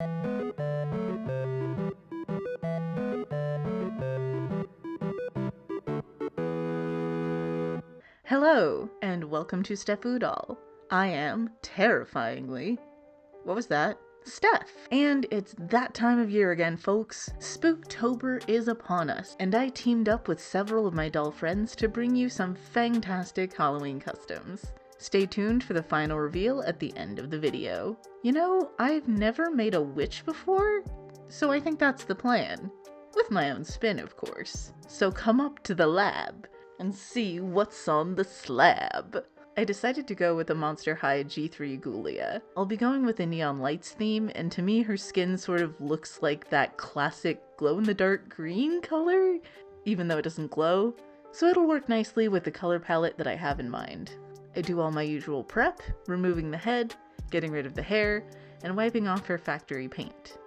Hello, and welcome to Steph-Udall. I am, terrifyingly, what was that? Steph! And it's that time of year again, folks. Spooktober is upon us, and I teamed up with several of my doll friends to bring you some fantastic Halloween customs. Stay tuned for the final reveal at the end of the video. You know, I've never made a witch before, so I think that's the plan. With my own spin, of course. So come up to the lab and see what's on the slab. I decided to go with a Monster High G3 Ghoulia. I'll be going with a neon lights theme, and to me her skin sort of looks like that classic glow-in-the-dark green color, even though it doesn't glow, so it'll work nicely with the color palette that I have in mind. I do all my usual prep, removing the head, getting rid of the hair, and wiping off her factory paint.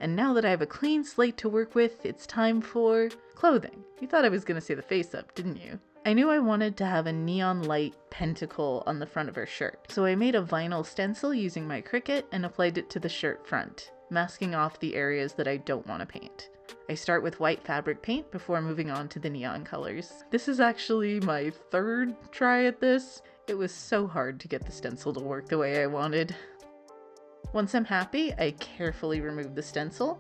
And now that I have a clean slate to work with, it's time for clothing. You thought I was going to say the face up, didn't you? I knew I wanted to have a neon light pentacle on the front of her shirt, so I made a vinyl stencil using my Cricut and applied it to the shirt front, masking off the areas that I don't want to paint. I start with white fabric paint before moving on to the neon colors. This is actually my third try at this. It was so hard to get the stencil to work the way I wanted. Once I'm happy, I carefully remove the stencil.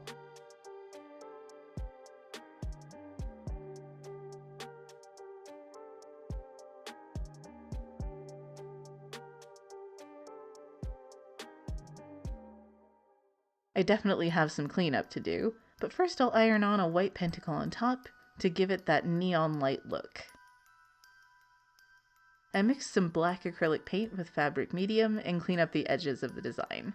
I definitely have some cleanup to do, but first I'll iron on a white pentacle on top to give it that neon light look. I mixed some black acrylic paint with fabric medium and clean up the edges of the design.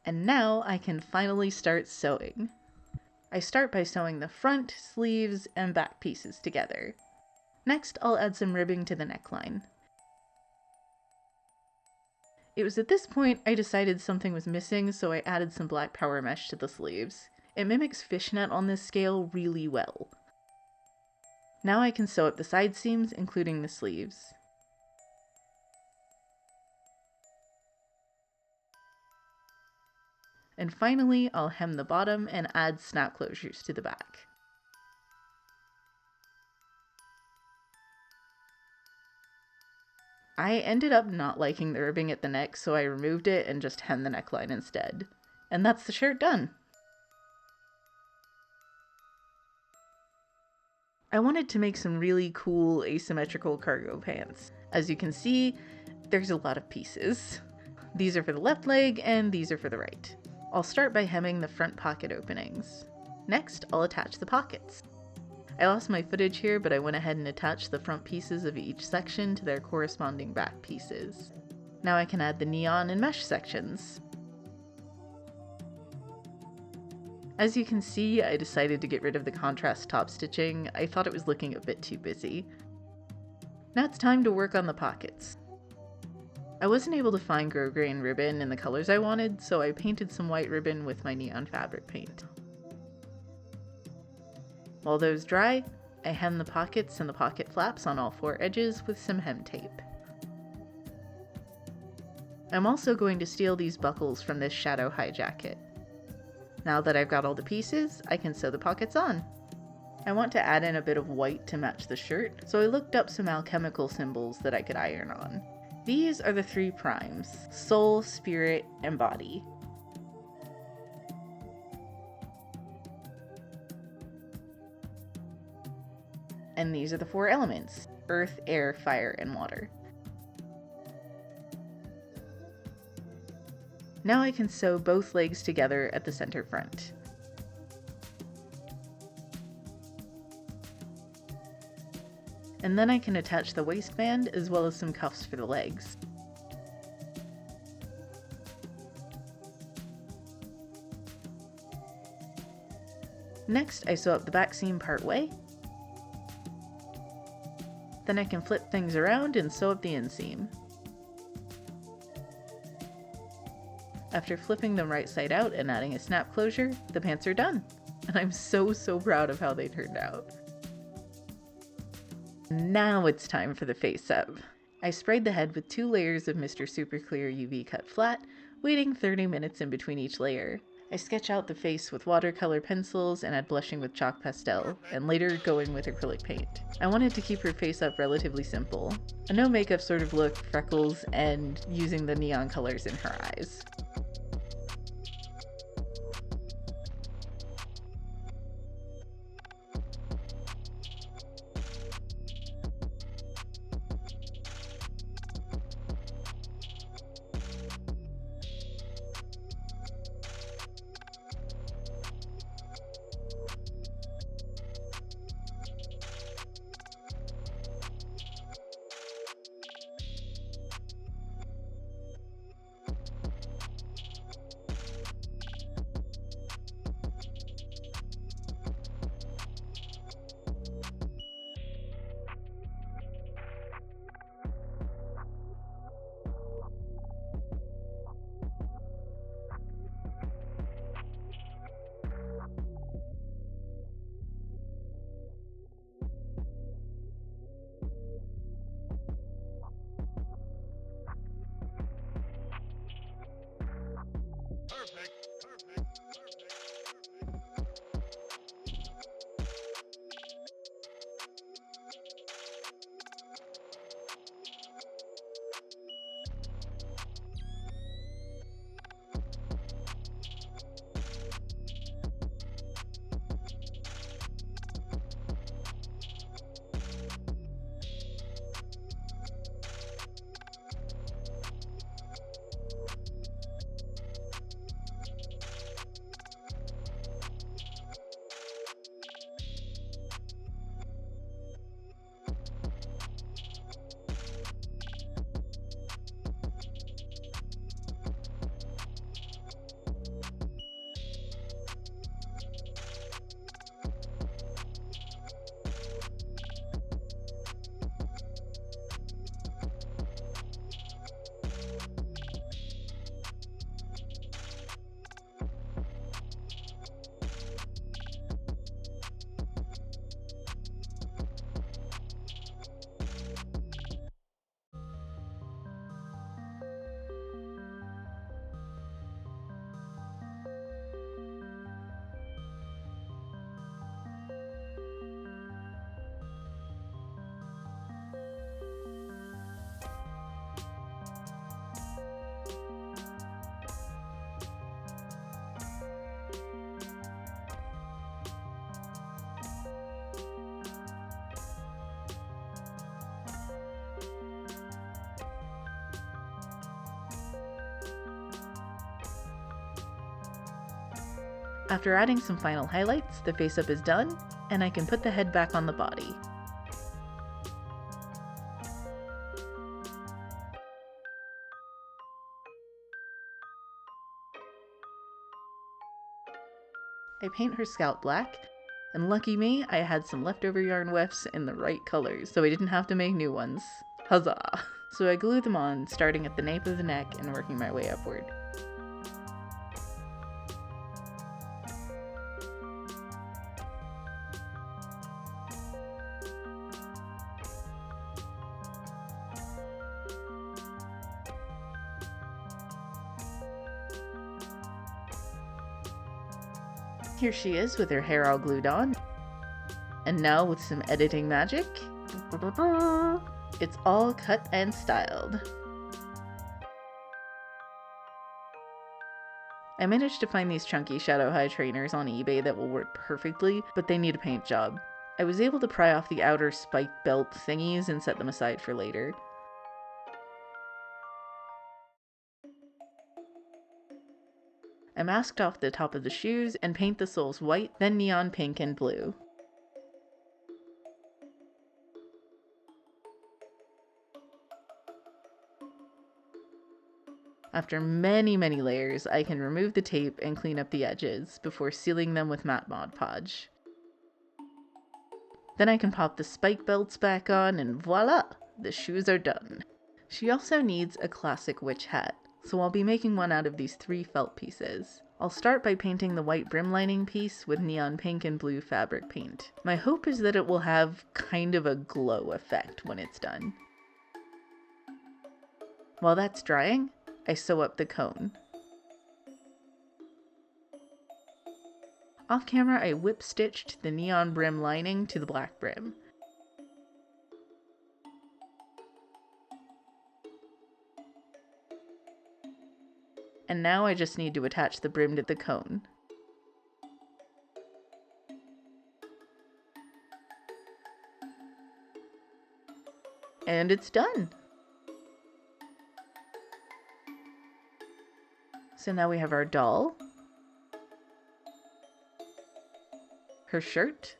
And now I can finally start sewing. I start by sewing the front, sleeves, and back pieces together. Next, I'll add some ribbing to the neckline. It was at this point I decided something was missing, so I added some black power mesh to the sleeves. It mimics fishnet on this scale really well. Now I can sew up the side seams, including the sleeves. And finally, I'll hem the bottom and add snap closures to the back. I ended up not liking the ribbing at the neck, so I removed it and just hemmed the neckline instead. And that's the shirt done! I wanted to make some really cool asymmetrical cargo pants. As you can see, there's a lot of pieces. These are for the left leg and these are for the right. I'll start by hemming the front pocket openings. Next, I'll attach the pockets. I lost my footage here, but I went ahead and attached the front pieces of each section to their corresponding back pieces. Now I can add the neon and mesh sections. As you can see, I decided to get rid of the contrast top stitching. I thought it was looking a bit too busy. Now it's time to work on the pockets. I wasn't able to find grosgrain ribbon in the colors I wanted, so I painted some white ribbon with my neon fabric paint. While those dry, I hem the pockets and the pocket flaps on all four edges with some hem tape. I'm also going to steal these buckles from this shadow high jacket. Now that I've got all the pieces, I can sew the pockets on. I want to add in a bit of white to match the shirt, so I looked up some alchemical symbols that I could iron on. These are the three primes: soul, spirit, and body. And these are the four elements: earth, air, fire, and water. Now I can sew both legs together at the center front. And then I can attach the waistband as well as some cuffs for the legs. Next, I sew up the back seam part way. Then I can flip things around and sew up the inseam. After flipping them right side out and adding a snap closure, the pants are done. And I'm so proud of how they turned out. Now it's time for the face up. I sprayed the head with 2 layers of Mr. Super Clear UV Cut Flat, waiting 30 minutes in between each layer. I sketch out the face with watercolor pencils and add blushing with chalk pastel, and later go in with acrylic paint. I wanted to keep her face up relatively simple. A no makeup sort of look, freckles, and using the neon colors in her eyes. After adding some final highlights, the face up is done, and I can put the head back on the body. I paint her scalp black, and lucky me, I had some leftover yarn wefts in the right colors, so I didn't have to make new ones. Huzzah! So I glue them on, starting at the nape of the neck and working my way upward. Here she is with her hair all glued on. And now with some editing magic, it's all cut and styled. I managed to find these chunky shadow high trainers on eBay that will work perfectly, but they need a paint job. I was able to pry off the outer spiked belt thingies and set them aside for later. I masked off the top of the shoes and paint the soles white, then neon pink and blue. After many layers, I can remove the tape and clean up the edges before sealing them with matte Mod Podge. Then I can pop the spike belts back on and voila! The shoes are done. She also needs a classic witch hat, so I'll be making one out of these 3 felt pieces. I'll start by painting the white brim lining piece with neon pink and blue fabric paint. My hope is that it will have kind of a glow effect when it's done. While that's drying, I sew up the cone. Off camera, I whip stitched the neon brim lining to the black brim. And now I just need to attach the brim to the cone. And it's done! So now we have our doll, her shirt,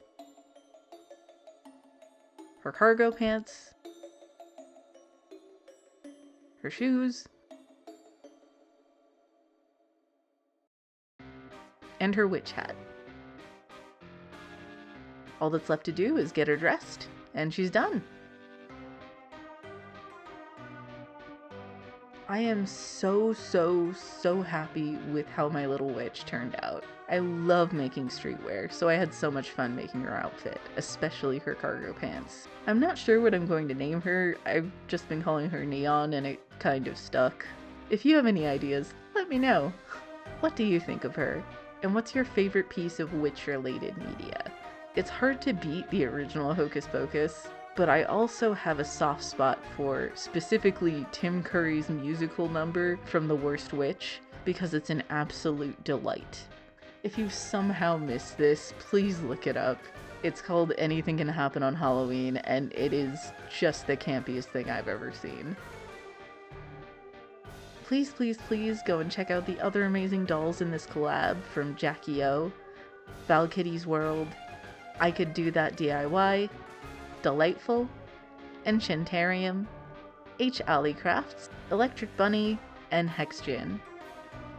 her cargo pants, her shoes, and her witch hat. All that's left to do is get her dressed, and she's done. I am so happy with how my little witch turned out. I love making streetwear, so I had so much fun making her outfit, especially her cargo pants. I'm not sure what I'm going to name her. I've just been calling her Neon and it kind of stuck. If you have any ideas, let me know. What do you think of her? And what's your favorite piece of witch-related media? It's hard to beat the original Hocus Pocus, but I also have a soft spot for specifically Tim Curry's musical number from The Worst Witch, because it's an absolute delight. If you somehow missed this, please look it up. It's called Anything Can Happen on Halloween, and it is just the campiest thing I've ever seen. Please go and check out the other amazing dolls in this collab from Jackie O, Val Kitty's World, I Could Do That DIY, Delightful, Enchantarium, H. Alley Crafts, Electric Bunny, and Hexgen.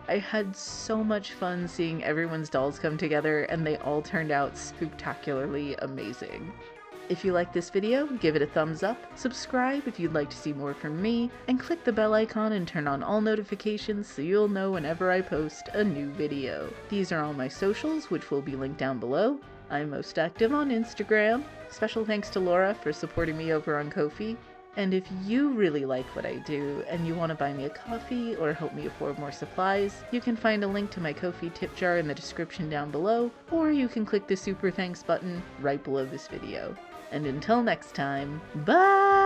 I had so much fun seeing everyone's dolls come together, and they all turned out spooktacularly amazing. If you liked this video, give it a thumbs up, subscribe if you'd like to see more from me, and click the bell icon and turn on all notifications so you'll know whenever I post a new video. These are all my socials, which will be linked down below. I'm most active on Instagram. Special thanks to Laura for supporting me over on Ko-fi. And if you really like what I do and you want to buy me a coffee or help me afford more supplies, you can find a link to my Ko-fi tip jar in the description down below, or you can click the super thanks button right below this video. And until next time, bye!